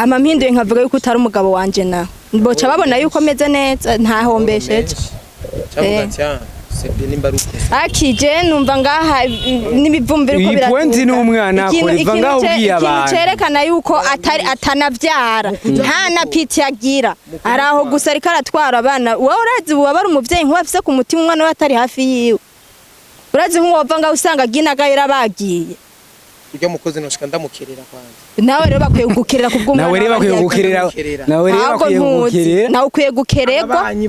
mpinduye nkavuga yuko utari umugabo wanje nawe boca babona yuko meze neza ntahombesheje akije numva ngaha nibivumbi biriko biratuka point n'umwana ko riva ngaho ugiye abantu cerekana yuko atanavyara nta na piti yagira araho gusa ariko aratwara abana wowe urazi ubu bari umuvyeyi nk'uwafise ku mutima umwana we atari hafi yiwe urazi nk'uwova ngaho usanga ginagayira bagiye uryo mukozi noshika ndamukerera kwanza nawe rero bakwiye gukerera kubw'umwana nawe rero bakwiye gukerera nawe ukwiye gukererwa abanyi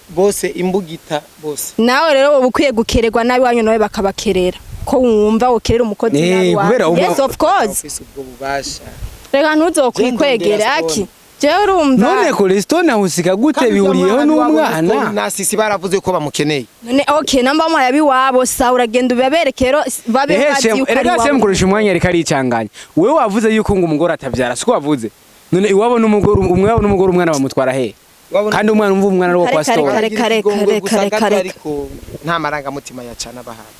bose imbugita bose nawe rero ukwiye gukererwa nabi wanyu nawe bakabakerera ko wumva ukerera umukozi nabi wawe yes of course rega ntuzokwikwegera aki jewe urumva none ko STONE ahusika gute bihuriyeho n'umwana nasisi baravuze ko bamukeneye none okay namba mu yabi wabo sa uragenda ubaberekero babe bazi uko ari wabo rega koresha umwanya reka aricanganya wewe wavuze yuko ngo umugore atavyara siko wavuze none iwabo n'umugore umwana bamutwara he kandi umwana umva umwana ro kwa STONE kare nta maranga mutima yacana bahari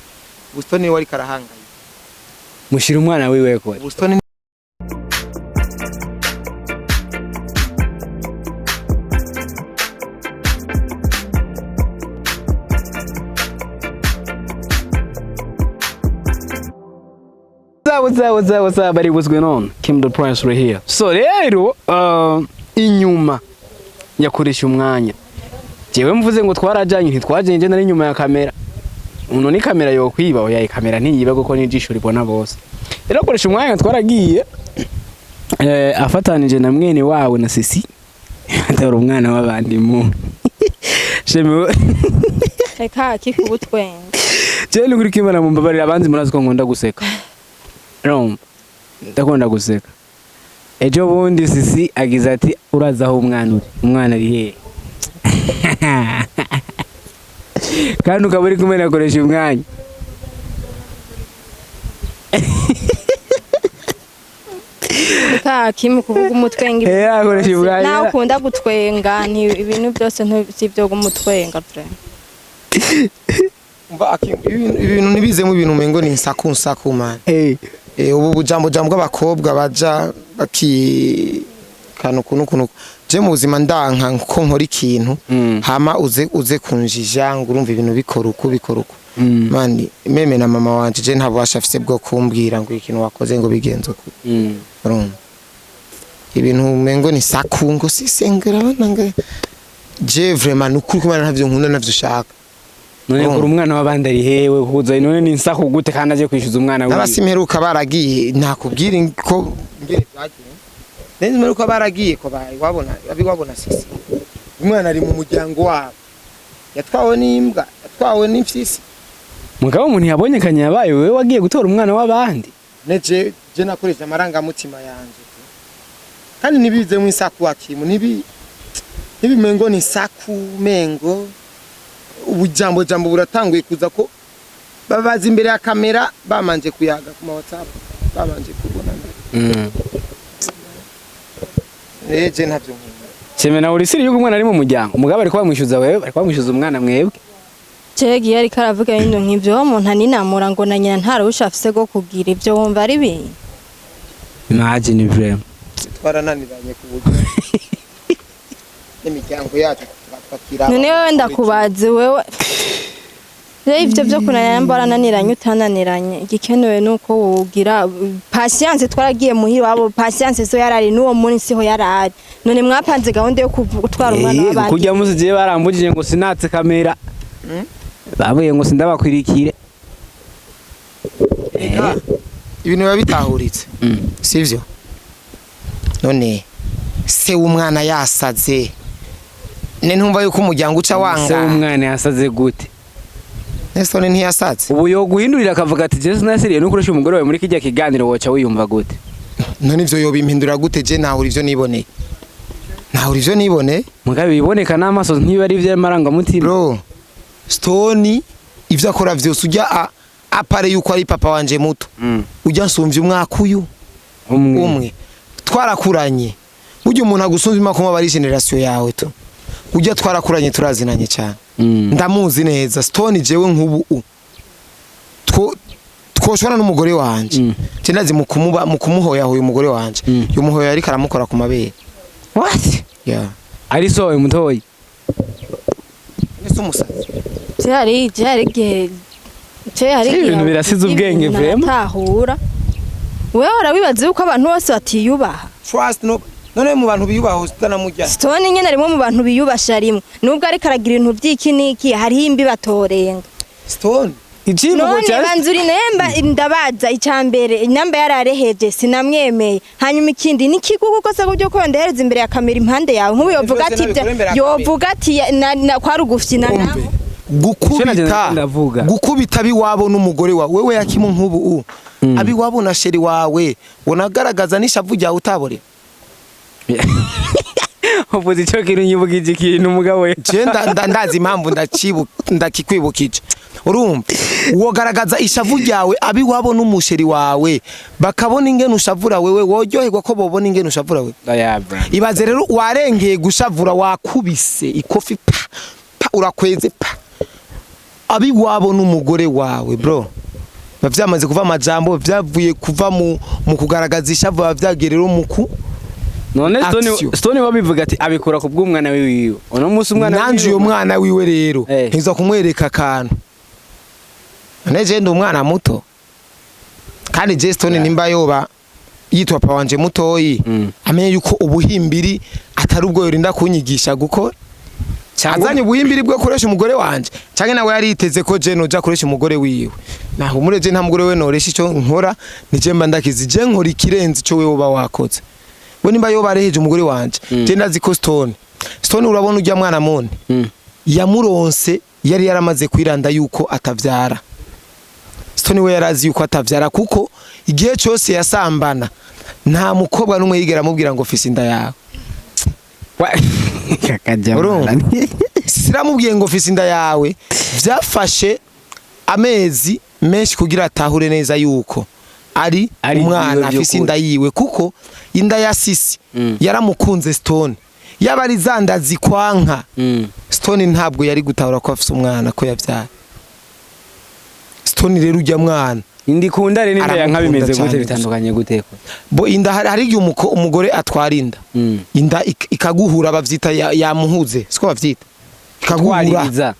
STONE wari karahangaye mushira umwana wiwe ko STONE What's up, buddy? What's going on? Kim the Prince right here. So rero inyuma yakoresha umwanya. Jewe mvuze ngo twarajanye ntitwajenje nari nyuma ya kamera. Uno ni kamera yo kwiba oya kamera ntiyiba kuko nijisho ribona bose. Rero koresha umwanya twaragiye afatanije na mwene wawe na sisi. Atari umwana w'abandi mu. Sheme reka kikubutwenga. Je nguri kimana mu mbabarira abanzi murazi ko nkunda guseka. Ndakunda guseka. Ejo bundi sisi agize ati urazaho umwana ari he. Kandi ukaburi kumena akoresha umwanya. Kimu kuvuga umutwenga. Akoresha umwanya. Nawe ukunda gutwenga ni ibintu byose ntibyo gumutwenga friend. Umva ibintu nibize mu bintu mengo ni nsaku man. Ubu bujambo bw'abakobwa baja baki kanu kunukunuku je mu buzima ndanka ko nkora ikintu hama uze kunjija ngo urumva ibintu bikora uko mani meme na mama wanje je ntabo bashafise bwo kumbwira ngo ikintu wakoze ngo bigenze uko ibintu mengo ni saku ngo sisengera bananga je vraiment ukuri kumana ntavyo nkunda navyo shaka none kuri umwana w'abandi ari hewe kuza none ni nsako gute kandi aje kwishyuza umwana wiwe n'abasimperuka baragiye nakubwira ko ngere byagiye neze meruka baragiye ko wabona sisi umwana ari mu muryango wabo yatwawe n'imbwa yatwawe n'imfyisi mugabo umuntu yabonye kanya yabaye wewe wagiye gutora umwana w'abandi neje je nakoresha amaranga mutima yanje kandi nibize mu isaku akimu nibimengo ni saku mengo ubujambo buratanguye kuza ko babaza imbere ya kamera bamanje kuyaga ku WhatsApp bamanje kubonana je ntavyo Cheme na urisiri yuko umwana ari mu muryango umugabo ari kwamwishyuza wewe ari kwamwishyuza umwana mwebwe Jegi yari karavuga ibintu nk'ivyo umuntu aninamura ngo na nyina ntarusha afise go kugira ivyo wumva ari bi Imagine vraiment twarananiranye ku buryo n'imiryango yacu twakira none wewe ndakubaze wewe ivyo byo kunanira mbarananiranye utananiranye igikenewe nuko wogira patience twaragiye muhira wabo patience so yarari nuwo munsi ho yarari none mwapanze gahunda yo gutwara umwana w'abandi kujya muzigiye barambujije ngo sinatse kamera babuye ngo sindabakwirikire ibintu biba bitahuritse sivyo none se umwana yasaze ntumva yuko umuryango uca wanga se umwana yasaze gute STONE ntiyasaze ubu yo guhindurira akavuga ati je sinasiriye no kuresha umugore wawe muri kijya kiganiro woca wiyumva gute none ivyo yo bimpindura gute je nahuri ivyo nibone mugabe biboneka n'amaso ntiba ari vy'amaranga mutima bro STONE ivyo akora vyose ujya apare yuko ari papa wanje muto ujya nsumvye umwaka uyu umwe twarakuranye ujya umuntu agusumvye makoma bari generation yawe to ujya twarakuranye turazinanye cyane ndamuzi neza STONE jewe nk'ubu twoshwana n'umugore wanje je ndazi mu kumuhoya uyu mugore wanje uyu muhoya ariko aramukora ku mabere. What? Yeah. Ari so mutoyi. Nese umusazi. Cyari gihe ibintu birasize ubwenge vrema. Tahura. Wewe urabibaza uko abantu bose batiyubaha. Trust no. None mu bantu biyubaha hostana mujya. Stone nyene arimo mu bantu biyubasha rimwe. Nubwo ari karagira ibintu by'ikiniki hari imbi batorenga. Stone. None banzuri nemba ndabaza icyambere inamba yarareheje sinamwemeye hanyuma ikindi nikigugu kose kubyo ko ndereza imbere ya kamera impande yawe nk'ubu yovuga ati kwa rugufyina naho gukubita biwabo n'umugore wawe wewe yakimu nk'ubu abiwabo na sheri wawe wonagaragaza nishavu ryawe utabore uvuze icyo kintu nyibugije ikintu umugabo we ndazi impamvu ndakikwibukije urumva wogaragaza ishavu ryawe abiwabo n'umusheri wawe bakabona ingene ushavura wewe woryoherwa ko bobona ingene ushavura wewe ibaze rero warengeye gushavura wakubise ikofi pa urakweze pa abiwabo n'umugore wawe bro bavyamaze kuva amajambo byavuye kuva mu kugaragaza ishavu bavyagerero muku none Stone wabivuga ati abikora ku bw'umwana wiwe uno munsi umwana nanje uyo mwana wiwe rero nkiza kumwereka akantu neje ndi umwana muto kandi je Stone nimba yoba yitwa papa wanje mutoyi amenye yuko ubuhimbiri atari ubwo yorinda kunyigisha gukora azanye ubuhimbiri bwo koresha umugore wanje canke nawe yari yiteze ko je noja koresha umugore wiwe naho mureje nta mugore we noresha ico nkora nije mba ndakizi je nkora ikirenze ico wewe uba wakoze we nimba yoba areheje umugore wanje je ndazi ko Stone urabona ujya mwana mone yamuronse yari yaramaze kwiranda yuko atavyara Stone we yarazi yuko atavyara kuko igihe cyose yasambana nta mukobwa numwe yigera amubwira ngo fisi inda yawe siramubwiye ngo fisi inda yawe vyafashe amezi menshi kugira atahure neza yuko ari umwana afise inda yiwe kuko inda ya sisi yaramukunze Stone yaba ari zanda zikwanka Stone ntabwo yari gutahura ko afise umwana ko yavyara Stone rero ujya mwana indi kundare n'inda yanka bimeze gute bitandukanye guteko bo inda hari igihe umugore atwara inda ikaguhura bavyita yamuhuze siko bavyita ikaguhura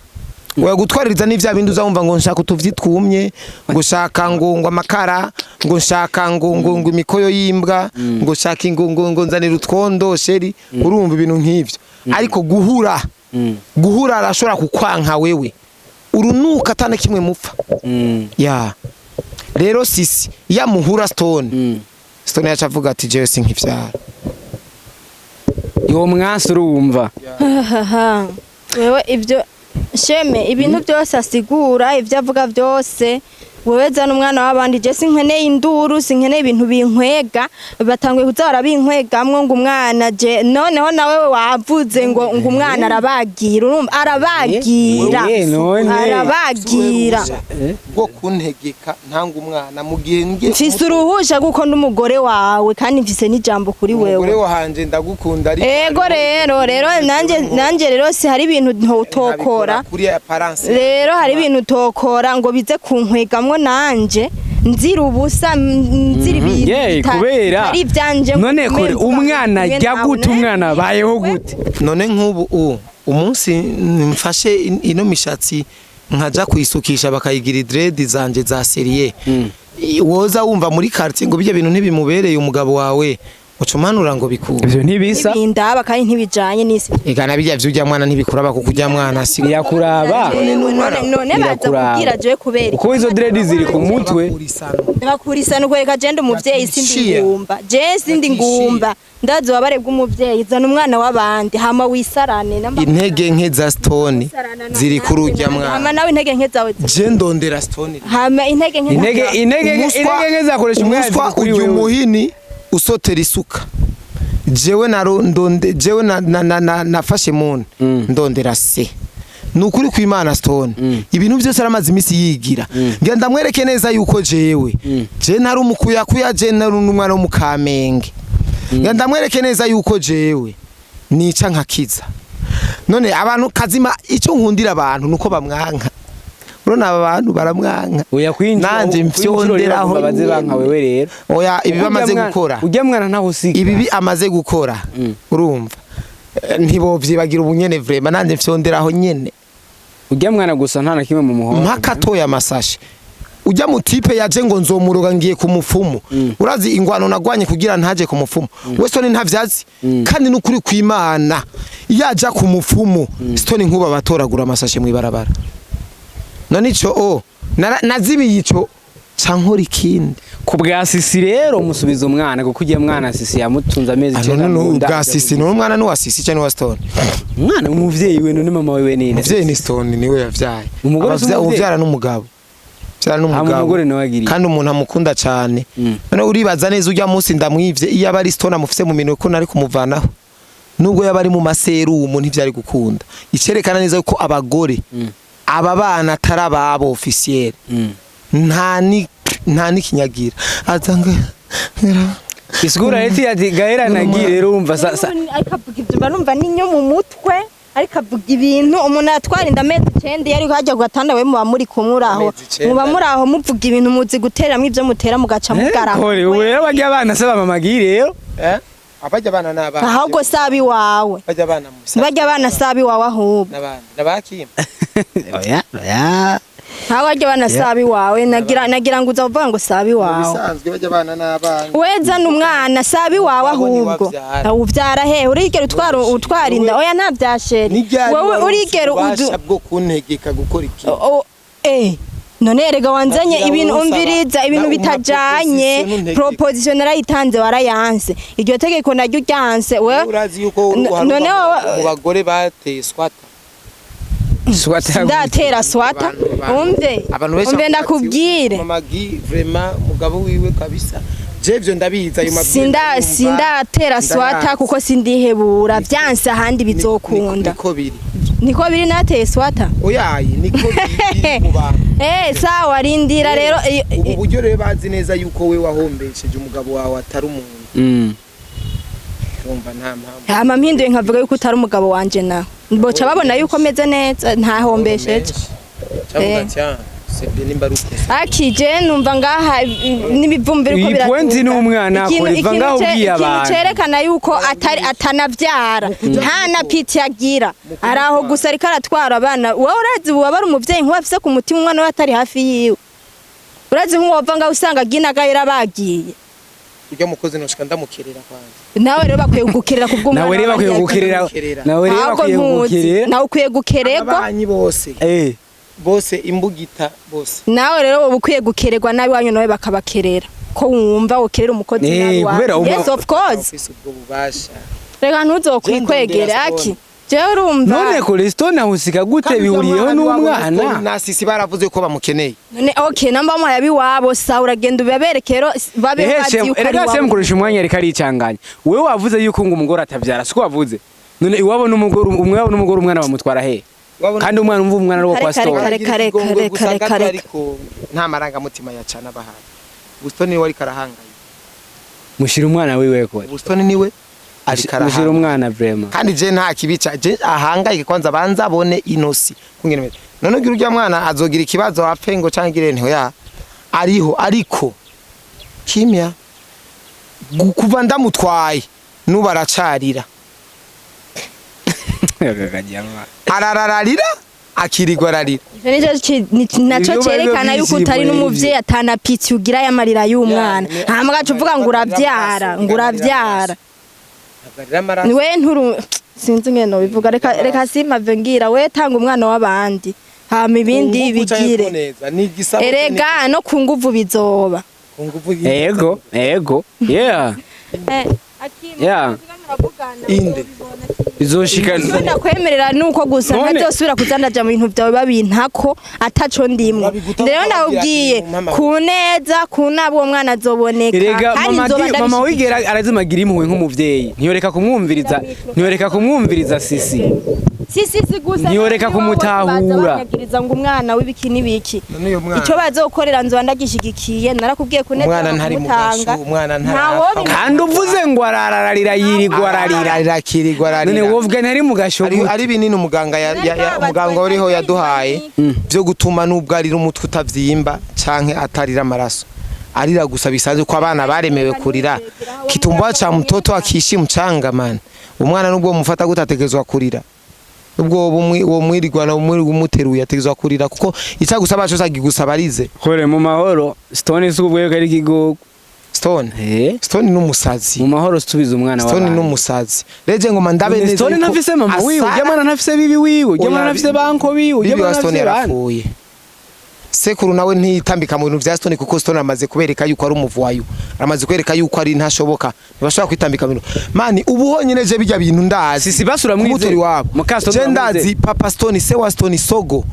wewe gutwaririza n'ivya bindi uzumva ngo nshaka utuvyitwumye ngo shaka ngo amakara ngo shaka ngo imikoyo yimbwa ngo shaka ngo nzanira utwondo sheri urumva ibintu nk'ivyo ariko guhura arashobora kukwanka wewe urunuka atana kimwe mupfa ya rero sisi yamuhura Stone yacavuga ati jewe sinkivyara yo mwasi urumva wewe ibyo sheme ibintu byose asigura ibyo avuga byose wewe zana umwana w'abandi je sinkeneye induru sinkeneye ibintu binkwega batanguye kuzara binkwegamwe ngo umwana je noneho nawe wavuze ngo umwana arabagira urumva arabagira bwo kuntegeka ntanga umwana mu gihe nge mfise uruhusha guko n'umugore wawe kandi mfise n'ijambo kuri wewe umugore wahanje ndagukunda ari ego rero nanje rero si hari ibintu ntotokora rero hari ibintu tokora ngo bize kunkwegamwe nanje nzira ubusa nzira ibintu kubera none kore umwana yaguta umwana bayeho gute none nk'ubu umunsi mfashe ino mishatsi nkaja kwisukisha bakayigira dread zanje za serie woza wumva muri quartier ngo bijye bintu ntibimubereye umugabo wawe ucumanura ngo bikura ivyo ntibisa indaba kandi ntibijanye n'isi igana bijya vyujya mwana ntibikuraba kukujya mwana si yakuraba none bazakubwira je kubera uko izo dread ziri ku mutwe bakurisana ukwereka je ndi umuvyeyi sindi ngumba je sindi ngumba ndazo wabare bw'umuvyeyi zana umwana w'abandi hama wisarane intege nke za Stone ziri kurujya mwana hama nawe intege nke zawe je ndondera Stone hama intege nke zakoresha umwana kuri wewe umuhini usotera isuka jewe nafashe mune ndondera se nukuri kw'Imana Stone ibintu byose aramaze imisi yigira ngenda mwereke neza yuko jewe je ntari umukuyakuya je ntari umwana wo mukamenge ngenda mwereke neza yuko jewe nica nkakiza none abantu kazima icyo nkundira abantu nuko bamwanka urona aba bantu baramwanka oya kwinjira nanje mfyonderaho baze banka wewe rero oya ibi bamaze gukora ujya mwana ntaho usika ibi amaze gukora urumva ntibovyibagira ubunyene vraiment nanje mfyonderaho nyene ujya mwana gusa nta na kimwe mu muhondo mpaka toya amasashe ujya mu tipe yaje ngo nzomuroga ngiye ku mufumu urazi ingwano nagwanye kugira ntaje ku mufumu we Stone ntavyazi kandi n'ukuri kw'Imana yaja ku mufumu Stone nkuba batoragura amasashe mu ibarabara none ico nazibiye ico cankora ikindi ku bwa sisi rero musubiza umwana kuko ugiye mwana sisi yamutunza amezi 9 no bwa sisi no umwana no wa sisi cyane wa Stone umwana umuvyeyi we none mama wewe ninde umuvyeyi ni Stone niwe yavyaye uvyara n'umugabo umugore nawe agiriye kandi umuntu amukunda cyane none uribaza neza ujya munsi ndamwivye iyo abari Stone amufise mu minwe ko nari kumuvanaho nubwo yabari mu maserumu ntivyari gukunda icerekana neza ko abagore aba bana atarababo officiel nta nikinyagira azanga isigura eti ati gaera nagiye rero umva sasa akavuga ibyo barumva ninyo mu mutwe ariko avuga ibintu umuntu atwara indamezi 9 yari hajya gugatanda we muba muri kumuraho muvuga ibintu muzi guteramo ibyo mutera mugaca mugaraho kore wewe bajya abana saba mamagire rero abajya abana nabana ahubwo sabi wawe bajya abana sabi wawe ahubwo nabakima oya hawa ajya bana sabi wawe nagira ngo uzavuga ngo sabi wawe bisanzwe bajya bana n'abana weza n'umwana sabi wawe ahubwo uvyara he urigera utwara inda oya nta byasheri wowe urigera bwo kuntegeka gukora iki none erega wanzanye ibintu umviriza ibintu bitajanye proposition narayitanze warayanse iryo tegeko naryo ryanse we urazi yuko none mu bagore bateye swata ndatera swata umve ndakubwire mamagi vraiment mugabo wiwe kabisa jevyo ndabiza ayo mabwiriza sindatera swata kuko sindihebura byanse ahandi bizokunda niko biri nateye swata oyayi niko biri mu bantu sawa rindira rero ubu buryo rero bazi neza yuko we wahombesheje umugabo wawe atari umuntu umva nta mpamvu mpinduye nkavuga yuko utari umugabo wanje nawe boca babona yuko meze neza ntahombesheje akije numva ngaha n'ibivumbi riko biratuka n'umwana akora ngaho ugiye abantu cerekana yuko atanavyara nta na piti yagira araho gusa ariko aratwara abana wowe urazi ubu bari umuvyeyi nkuba afise ku mutima umwana we atari hafi yiwe urazi nkuwova ngaho usanga ginaga yarabagiye ujya mukozi noshika ndamukerera kwanza nawe rero bakwiye gukerera kubw'umwana nawe rero bakwiye gukerera nawe ukwiye gukererwa abanyi bose bose imbugita bose nawe rero wowe ukwiye gukererwa nabi wanyu nawe bakabakerera ko wumva ukerera umukozi nabi wawe yes of course rega ntuzokwikwegera aki jewe urumva none ko Stone ahusika gute bihuriyeho n'umwana nasisi baravuze ko bamukeneye none okay namba mu yabi wabo sa uragenda ubaberekero babe bazi uko ari wabo koresha umwanya reka ari cyanganya wewe wavuze yuko ngo umugore atavyara siko wavuze none iwabo n'umugore umwana bamutwara he kandi umwana umva umwana ari wo kwa Stone kare nta maranga mutima yacana bahari Stone wari karahangaye mushira umwana wiwe ko Stone niwe mushira umwana vraiment kandi je nta kibica je ahangaye kwanza banza bone inosi kungene none ugira urya mwana azogira ikibazo apfe ngo cangire ntiho ya ariho ariko kimya kuva ndamutwaye nubaracarira ararararira akirirwa ararira naco cerekana yuko utari n'umuvyeyi atana piti ugira yamarira y'umwana hama gacu uvuga ngo uravyara niwe nturu sinzi ngene no bivuga reka simpave ngira we tanga umwana w'abandi hama ibindi bigire erega no ku nguvu bizoba ego yeah inde izoshika ndakwemerera nuko gusa ntazosubira kuzandaja mu bintu byawe babintako ataco ndimwe rero ndawubwiye kuneza kunabo mwana azoboneka kandi mama wigera arazimagira impuwe nk'umuvyeyi ntiyoreka kumwumviriza sisi si gusa ntiyoreka kumutahura bagiriza ngo umwana w'ibiki n'ibiki icyo bazokorera nzo ndagishigikiye narakubwiye ko umwana ntari mugasho umwana ntari kandi uvuze ngo arararira yirigwa ararira kirigwa ararira none wovuga ntari mugasho ari binini umuganga umuganga uriho yaduhaye byo gutuma n'ubwarira umutwe utavyimba canke atarira amaraso arira gusa bisanzwe ko abana baremewe kurira kitumba cha mtoto akishi mchanga man umwana nubwo mufata gutatekezwa kurira ubwo uwo mwirigwa na umwe umuteruye ategezwa kurira kuko icagusaba cyo sagigusabarize kore mu mahoro Stone subwe kari kigo Stone Stone n'umusazi mu mahoro stubiza umwana wa Stone n'umusazi reje ngo mandabe neza Stone ntafise mama wiwe jamana ntafise bibi wiwe jamana ntafise banko wiwe jamana Stone yarafuye sekuru nawe ntitambika mu bintu vya Stone kuko Stone amaze kubereka yuko ari umuvuwayo amaze kwereka yuko ari ntashoboka ntibashobora kwitambika bintu mani ubu honyine je bijya bintu ndazi sisi basura mwize wabo je ndazi papa Stone se wa Stone Sogo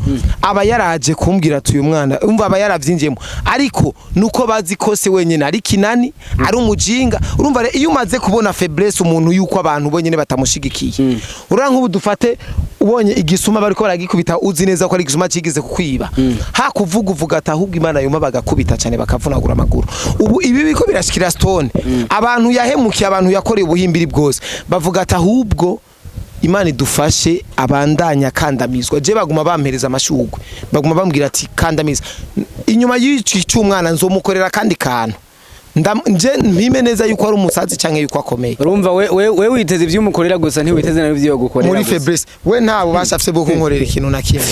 aba yaraje kumbwira tuyu mwana umva aba yaravyinjemo ariko nuko bazi kose wenyene ari kinani ari umujinga urumva iyo umaze kubona faiblesse umuntu yuko abantu bonyene batamushigikiye urara nk'ubu dufate ubonye igisuma bariko baragikubita uzi neza ko ari igisuma cigize kukwiba uvuga atahubwa Imana yuma bagakubita cyane bakavunagura amaguru ubu ibi biko birashikira Stone abantu yahemukiye abantu yakoreye ubuhimbiri bwose bavuga atahubwo Imana idufashe abandanya kandamizwa je baguma bampereza amashugwe baguma bambwira ati kandamiza inyuma y'iki cy'umwana nzomukorera kandi kantu nje mpime neza yuko ari umusazi canke yuko akomeye urumva we witeze ivy'umukorera gusa ntiwiteze na bivyo gukorera muri faiblesse we ntabo bashafye bwo kunkorera ikintu na kimwe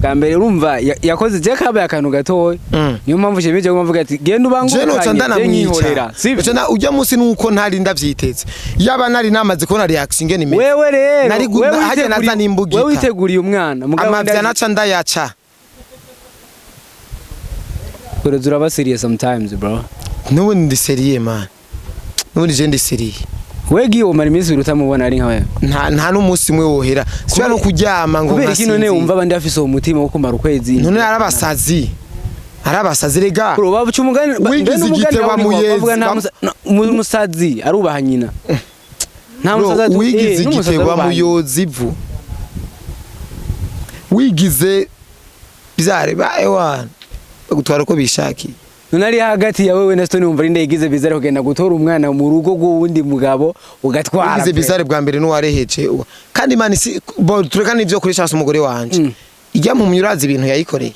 kambere urumva yakoze je kabaye akantu gatoya niyo mpamvu je bije kumvuga ati genda ubangukanye nkihorera sivyo na ujya munsi nuko ntari ndavyiteze yaba nari namaze kubona reaction ngene imeze wewe rero nari haje naza nimbugita wewe witeguriye umwana mugabo amavya naca ndayaca Kureza uraba serious sometimes bro nubu ndi serious man nubu je ndi serious wegiye umara iminsi urutamubona ari nkawe nta n'umunsi mwe wohera sibya no kuryama ngo kubera iki none umva abandi afise umutima wo kumara ukwezi none arabasazi rega babuca umugani wigize igiteba muyezi umusazi arubaha nyina nta musazi wigize igiteba muyozi ivu wigize bizare baewana gutwara ko bishakiye nari hagati ya wewe na Stone umva rinde igize bizare kugenda gutora umwana mu rugo gw'uwundi mugabo ugatwara igize bizare bwa mbere n'uwareheje kandi Imana si tureka n'ivyo kurisha umugore wanje ijya mu myurazi ibintu yayikoreye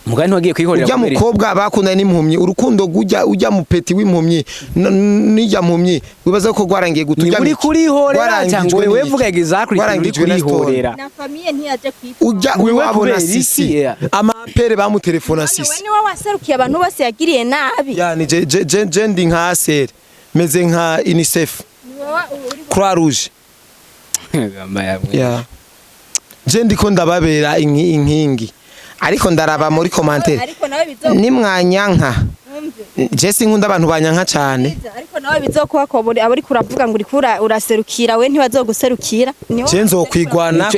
mugani wagiye kwikorera ujya mukobwa bakundana n'impumyi urukundo ujya mu peti w'impumyi n'ijya mpumyi wibaza ko gwarangiye gutujya muri kurihorera cyangwa wewe vuga exactly muri kurihorera na famille ntiyaje kwitwa ujya wabona sisi amapere bamutelefona sisi wewe niwe waserukiye abantu bose yagiriye nabi yani je ndi nka sere meze nka UNICEF Croix Rouge ya je ndiko ndababera inkingi ariko ndaraba muri commentaire ni mwanyanka je sinkunda abantu banyanka cyane ariko nawe bizokuba ko abari kuravuga ngo urikura uraserukira we ntibazoguserukira je nzokwigwana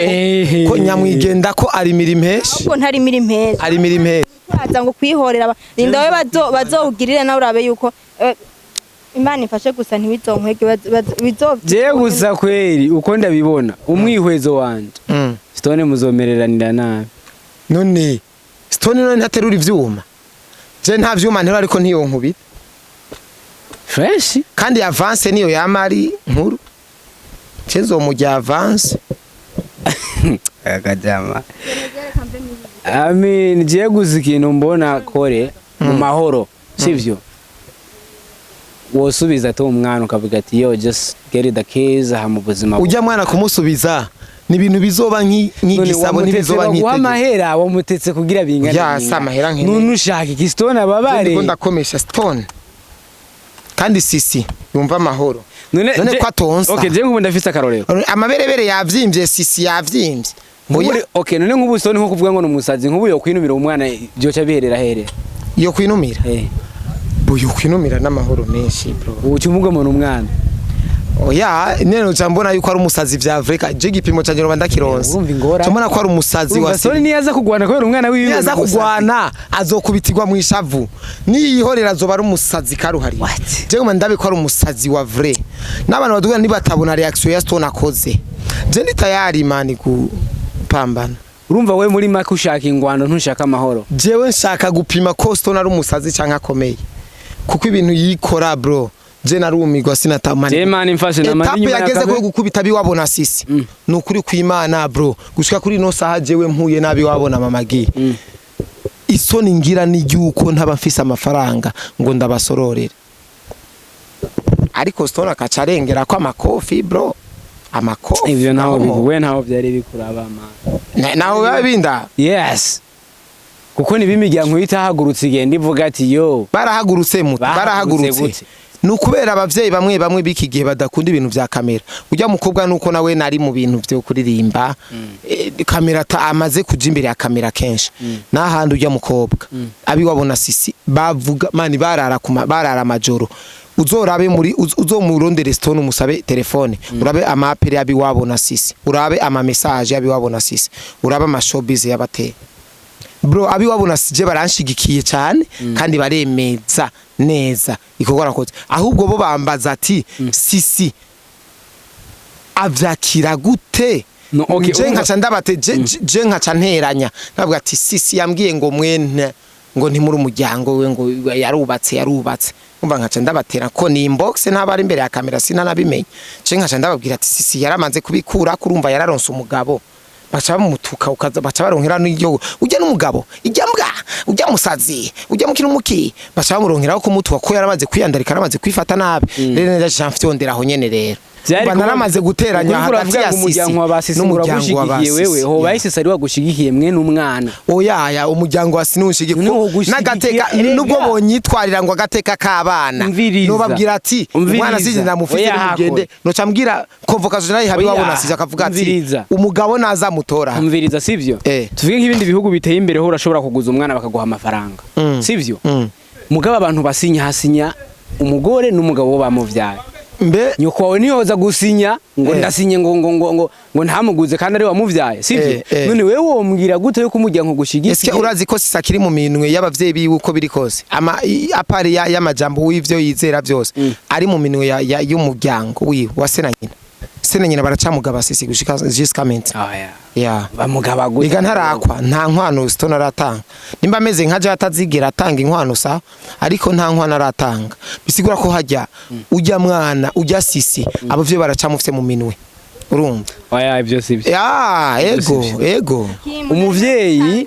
ko nyamwigenda ko ari mirimpeshi ko ntari mirimpeshi ari mirimpeshi aza ngo kwihorera linda we bazogirire nawe urabe yuko Imana ifashe gusa ntibizonkwege je gusa kweri uko ndabibona umwihwezo wanje Stone muzomereranira nabi none Stone none ntaterura ivyuma je nta vyuma ntero ariko ntiyo nkubita fresh kandi avance niyo yamari nkuru cenzo mujya avance akajama je gusa ikintu mbona kore mu mahoro sivyo wosubiza to umwana ukavuga ati yo just get the keys aha mu buzima ujya mwana kumusubiza ni ibintu bizoba nk'igisabo n'ibizoba nk'itege wamahera wamutetse kugira bingana ya samahera nkene nunushaka iki Stone ababare ndiko ndakomesha Stone kandi sisi yumva amahoro none kwa tonsa okay je ngubu ndafise akarorero amaberebere yavyimbye sisi yavyimbye okay none ngubu Stone nko kuvuga ngo numusazi nkubu yo kwinumira umwana byoca biherera here yo kwinumira buyo kwinumira n'amahoro menshi bro ucyumuga mu umwana oya nene cyambona yuko ari umusazi vya Afrika je gipimo cyanje roba ndakironse cyambona ko ari umusazi wa Stone niyaza kugwana kubera umwana wiwe niyaza kugwana azokubitirwa mu ishavu niyihorera azoba ari umusazi karuhari je ngoma ndabe ko ari umusazi wa vrai n'abantu badugana nibatabona reaction ya Stone akoze je ndi tayari mani kupambana. urumva we muri make ushaka ingwano ntushaka amahoro Jewe nshaka gupima ko Stone ari umusazi canke akomeye kuko ibintu yikora bro je narumigwa sinatamani je mani mfashe na mari nyuma yageze ko gukubita biwabona sisi nukuri kw'Imana bro gushika kuri no saha jewe mpuye nabi wabona mamagi isoni ngira ni yuko ntaba mfise amafaranga ngo ndabasororere ariko Stone akacarengera ko amakofi bro amakofi ivyo naho biguwe naho byari bikuraba man naho babinda yes kuko nibimiryango itahagurutse igenda ivuga ati yo barahagurutse nukubera abavyeyi bamwe biki gihe badakunda ibintu vya kamera ujya mukobwa nuko nawe nari mu bintu byo kuririmba kamera amaze kuja imbere ya kamera kenshi nahandi ujya mukobwa abi wabona sisi bavuga mani barara amajoro uzorabe muri uzomurondere Stone umusabe telefone urabe amapere abi wabona sisi urabe ama message abi wabona sisi urabe ama showbiz yabateye bro abi wabona sije baranshigikiye cyane kandi baremeza neza ikogora nakoze ahubwo bo bambaza ati sisi avyakira gute no okay je nkaca ndabate je nkaca nteranya ntabwo ati sisi yambwiye ngo mwene ngo nti muri umuryango we ngo yarubatse umva nkaca ndabatera ko ni inbox ntabari imbere ya kamera sinanabimenye je nkaca ndababwira ati sisi yaramanze kubikura kurumva yararonse umugabo bacha bamutuka ukaza bacha baronkera n'iryo ujya n'umugabo ijya mbwa ujya musazi ujya mukina umuki bacha bamuronkera ko mutuka ko yaramaze kwiyandarika aramaze kwifata nabi rero neza cyamfyondera aho nyene rero banaramaze guteranya hagati ya sisi n'umuryango wa wewe ho bayise ari wagushigikiye mwe n'umwana oya umuryango wa sinushigikiye nagateka nubwo bonyitwarira ngo agateka k'abana no babwira ati umwana sije ndamufite mugende no cambwira convocation nayo habi wabona sije akavuga ati umugabo naza mutora umviriza sivyo tuvuge nk'ibindi bihugu biteye imbere ho urashobora kuguza umwana bakaguha amafaranga sivyo mugabo abantu basinya umugore n'umugabo bo bamuvyaye mbe nyoko wawe niyoza gusinya ngo ndasinye ngo ntamuguze kandi ari wamuvyaye sivyo none wewe wombwira gute yo kumujyanko gushigikiye eske urazi ko sisakiri mu minwe y'abavyeyi biwe uko biri kose apari y'amajambo w'ivyo yizera byose ari mu minwe y'umuryango wiwe wasena nyina baracamugaba sisi gushika jusqu'ament ya bamugaba gute biga ntarakwa nta nkwano Stone aratanga nimba ameze nkaje atazigera atanga inkwano sa ariko nta nkwano aratanga bisigura ko hajya ujya mwana ujya sisi abavye baracamufite mu minwe urumva oya ibyo sivyo ya ego umuvyeyi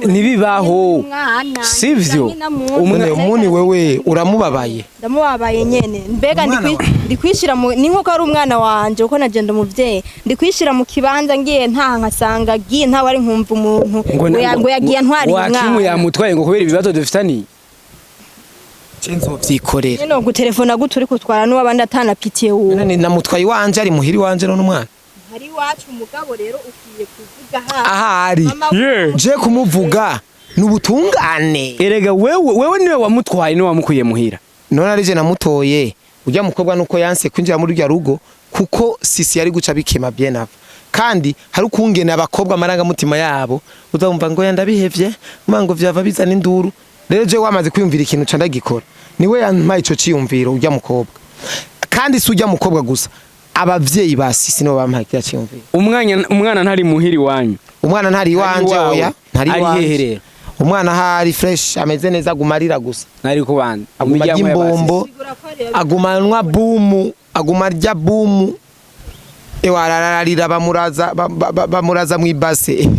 nibibaho sivyo umuni wewe uramubabaye ndamubabaye nyene mbega ndikwishira ni nko ari umwana wanje uko nagenda umuvyeyi ndikwishira mu kibanza ngiye nta nkasanga giye nta wari nkumva umuntu ngo yagiye ntwari umwana wakimu yamutwaye ngo kubera ibibazo dufitani cenzo vyikorera no gutelefona gute uri kutwara n'uwabandi atana pitiye wo none namutwaye wanje ari muhiri wanje none umwana hari wacu umugabo rero ukiye kuvuga ahari je kumuvuga n'ubutungane erega wewe niwe wamutwaye niwe wamukuye muhira none arije namutoye ujya mukobwa nuko yanse kwinjira muri rya rugo kuko sisi yari guca bikema bien ava kandi hari ukungena abakobwa amaranga mutima yabo uzumva ngo yandabihevye mango vyava bizana induru rero je wamaze kwiyumvira ikintu ca ndagikora niwe yampaye ico ciyumviro ujya mukobwa kandi si ujya mukobwa gusa abavyeyi ba sisi no bampaye kya ciyumviro umwana ntari muhiri wanyu umwana ntari wanje oya ntari wanje umwana hari fresh ameze neza gumarira gusa nari kubanda umuryango imbombo agumanwa bumu agumarya bumu ewarararira bamuraza mu ibase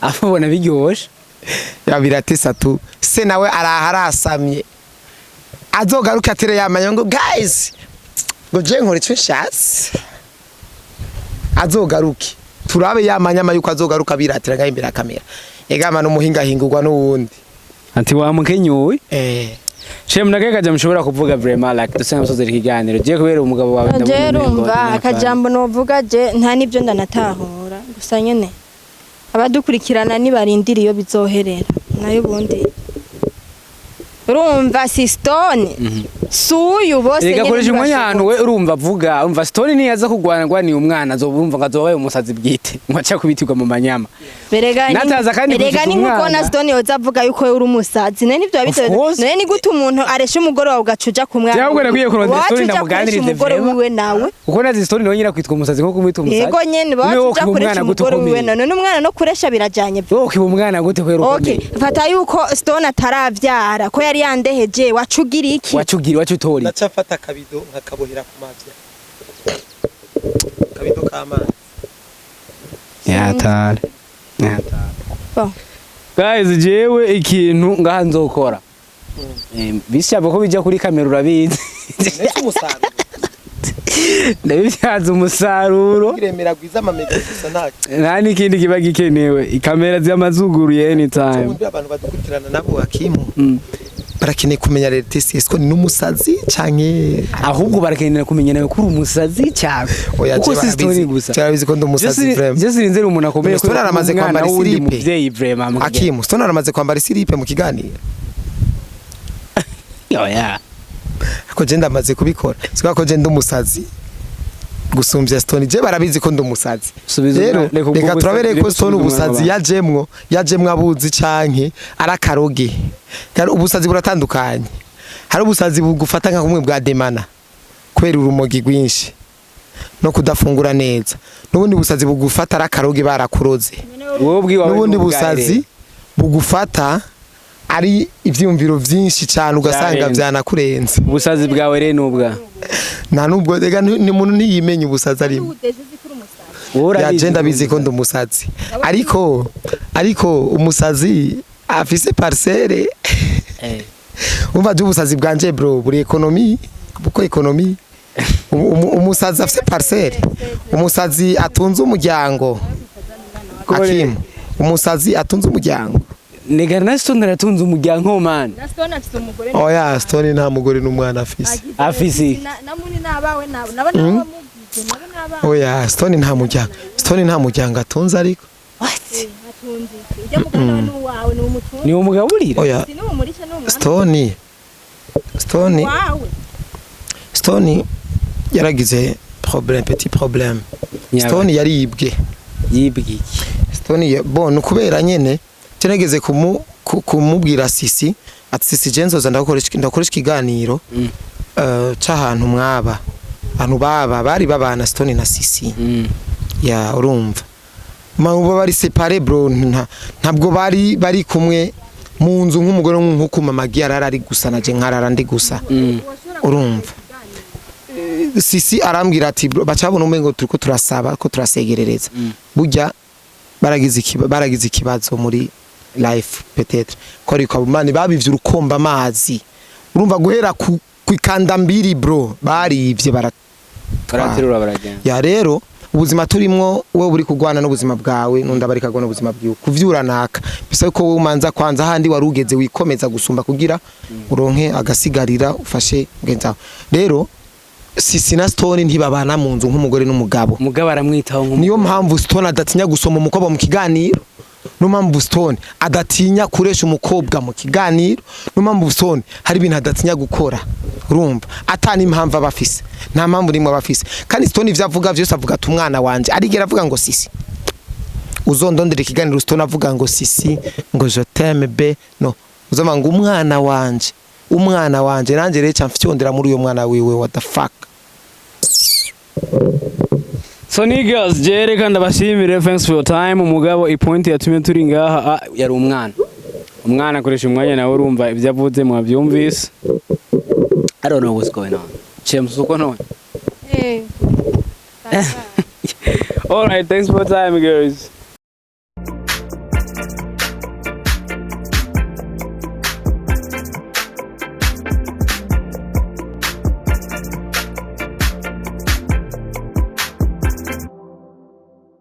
afubona biryoshe yabiratesa tu se nawe araharasamye azogaruka atere yamanya ngo guys ngo je nkore cyo nshatse azogaruke turabe yamanya yuko azogaruka biratira ngaho imbere ya kamera egama n'umuhinga hingurwa n'uwundi ati wamukenyuwe Shem nageka mushobora kuvuga vraiment like dusenga musoze ikiganiro je kubera umugabo wawe ndamurumva akajambo novuga je nta nibyo ndanatahura gusa nyene abadukurikirana nibarindira iyo bizoherera nayo bundi urumva si Stone suyu bose reka koresha umwanya ahantu we urumva avuga umva Stone niyaza kugwana ni umwana azobumva ngazobaye umusazi bwite mwacha kubitirwa mu manyama nataza kandi berega ni nkuko na Stone yoza avuga yuko uri umusazi none nivyo bitoye none ni gute umuntu aresha umugore wawe ugacuja ku mwana cyangwa nakwiye kuronda Stone ndamuganirize umugore wiwe nawe uko nazi Stone no nyira kwitwa umusazi nko kumwita umusazi yego nyene bacuja kuresha umugore wiwe none umwana no kuresha birajanye kiba umwana gute kwero okay fata yuko Stone ataravyara ko yari yandeheje wacugira iki wacutori nacafata kabido nkakabohera ku mavya kabido k'amazi yatare guys jewe ikintu ngaha nzokora bishyaba ko bijya kuri kamera urabizi ndabibyaza umusaruro kiremera gwiza amamega gusa nta n'ikindi kiba gikenewe ikamera z'amazuguruye anytime abantu badukurikirana nabo Hakimu barakeneye kumenya reality siko ni n'umusazi canke ahubwo barakeneye kumenya nawe kuri umusazi cyane uko si Stone gusa cyarabizi ko ndumusazi vraiment je sirinzera umuntu akomeye Stone aramaze kwambara silipe muvyeyi vraiment Hakimu Stone aramaze kwambara silipe mu kiganiro yoya ko je ndamaze kubikora siko ko je ndumusazi gusumbya Stone je barabizi ko ndumusazi rero reka turabere ko Stone ubusazi yajemwo abuzi canke arakaroge ubusazi buratandukanye hari ubusazi bugufata nka kumwe bwa demana kwera urumogi rwinshi no kudafungura neza n'ubundi busazi bugufata arakaroge barakuroze n'ubundi busazi bugufata ari ivyumviro vyinshi cyane ugasanga vyanakurenze ubusazi bwawe rero nubwa nta nubwo rega ni umuntu ntiyimenya ubusazi arimo yagenda bizi ko ndumusazi ariko umusazi afise parcelle umva je ubusazi bwanje bro buri ekonomi buko ekonomi umusazi afise parcelle umusazi atunze umuryango Hakimu umusazi atunze umuryango nega na Stone aratunze umuryango man na Stone afite umugore oya Stone nta mugore n'umwana afise namuni nabawe nabo oya Stone nta muryango atunze ariko ni umugaburira oya Stone yaragize petit problème Stone yaribwe Stone bon kubera nyene tenegeze kumubwira Sisi ati Sisi jenzoza ndakoresha ikiganiro c'ahantu mwaba abantu bari babana Stone na Sisi ya urumva mabo bari séparé bro ntabwo bari kumwe mu nzu nk'umugore nk'uko mama giyarara ari gusa naje nkarara ndi gusa urumva Sisi arambwira ati bro bacabona umengo turiko turasaba ko turasegerereza burya baragize ikibazo muri life peut-être ko ariko abumani babivye urukomba amazi urumva guhera kwikanda mbiri bro barivye baraterura baragenda ya rero ubuzima turimwo wowe uri kugwana n'ubuzima bwawe nunda bari kagwana ubuzima bwiwe kuvyuranaka bisa ko wowe umanza kwanza handi warugeze wikomeza gusumba kugira uronke agasigarira ufashe ngenzaho rero Sisi na Stone ntibabana mu nzu nk'umugore n'umugabo aramwitaho niyo mpamvu Stone adatinya gusoma umukobwa mu kiganiro no mpamvu Stone adatinya kuresha umukobwa mu kiganiro no mpamvu Stone hari ibintu adatinya gukora urumva atani impamvu abafise nta mpamvu rimwe abafise kandi Stone ivyo avuga vyose avuga ati umwana wanje arigera avuga ngo Sisi uzondondera ikiganiro Stone avuga ngo Sisi ngo je t'aime be no uzoma ngo umwana wanje nanje rero cyamfyondera muri uyo mwana wiwe what the fuck So niggas jere kandi abashimire thanks for your time umugabo ipoint yatumye turi ngaha yari umwana akoresha umwanya nawe urumva ibyo avuze mu byumvise I don't know what's going on James uko none All right thanks for your time guys